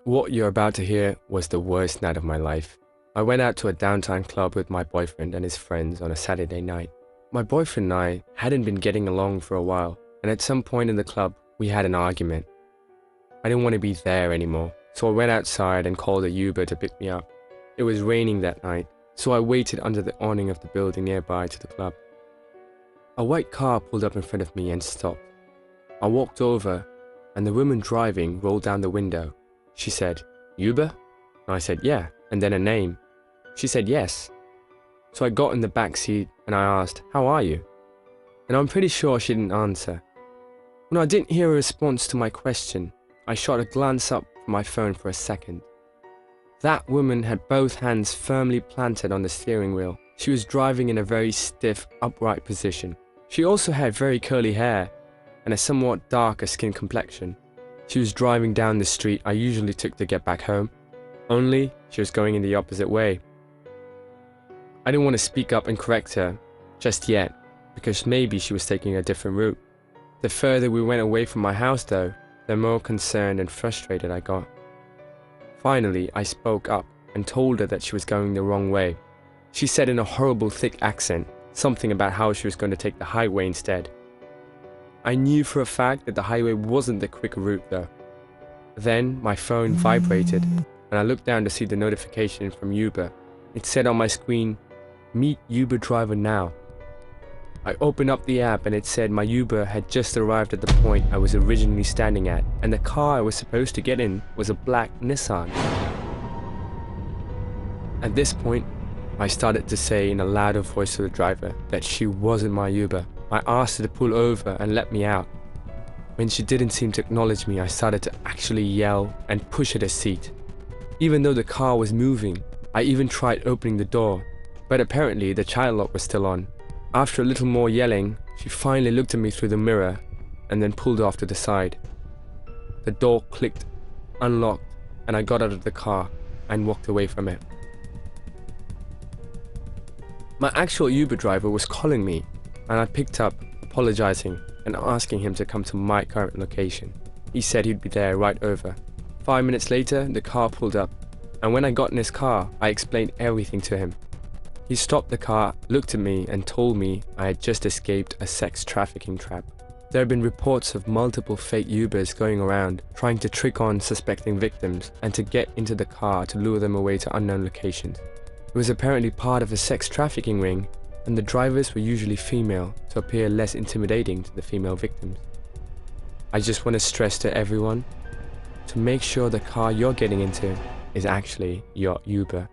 What you're about to hear was the worst night of my life. I went out to a downtown club with my boyfriend and his friends on a Saturday night. My boyfriend and I hadn't been getting along for a while, and at some point in the club, we had an argument. I didn't want to be there anymore, so I went outside and called a Uber to pick me up. It was raining that night, so I waited under the awning of the building nearby to the club. A white car pulled up in front of me and stopped. I walked over, and the woman driving rolled down the window. She said, "Uber?" I said, "Yeah," and then a name. She said, "Yes." So I got in the back seat and I asked, "How are you?" And I'm pretty sure she didn't answer. When I didn't hear a response to my question, I shot a glance up from my phone for a second. That woman had both hands firmly planted on the steering wheel. She was driving in a very stiff, upright position. She also had very curly hair and a somewhat darker skin complexion. She was driving down the street I usually took to get back home, only she was going in the opposite way. I didn't want to speak up and correct her just yet, because maybe she was taking a different route. The further we went away from my house though, the more concerned and frustrated I got. Finally, I spoke up and told her that she was going the wrong way. She said in a horrible thick accent, something about how she was going to take the highway instead. I knew for a fact that the highway wasn't the quicker route though. Then my phone vibrated and I looked down to see the notification from Uber. It said on my screen, "Meet Uber driver now." I opened up the app and it said my Uber had just arrived at the point I was originally standing at, and the car I was supposed to get in was a black Nissan. At this point, I started to say in a louder voice to the driver that she wasn't my Uber. I asked her to pull over and let me out. When she didn't seem to acknowledge me, I started to actually yell and push at her seat. Even though the car was moving, I even tried opening the door, but apparently the child lock was still on. After a little more yelling, she finally looked at me through the mirror and then pulled off to the side. The door clicked, unlocked, and I got out of the car and walked away from it. My actual Uber driver was calling me, and I picked up, apologizing and asking him to come to my current location. He said he'd be there right over. 5 minutes later, the car pulled up, and when I got in his car, I explained everything to him. He stopped the car, looked at me, and told me I had just escaped a sex trafficking trap. There have been reports of multiple fake Ubers going around, trying to trick on suspecting victims and to get into the car to lure them away to unknown locations. It was apparently part of a sex trafficking ring, and the drivers were usually female to appear less intimidating to the female victims. I just want to stress to everyone to make sure the car you're getting into is actually your Uber.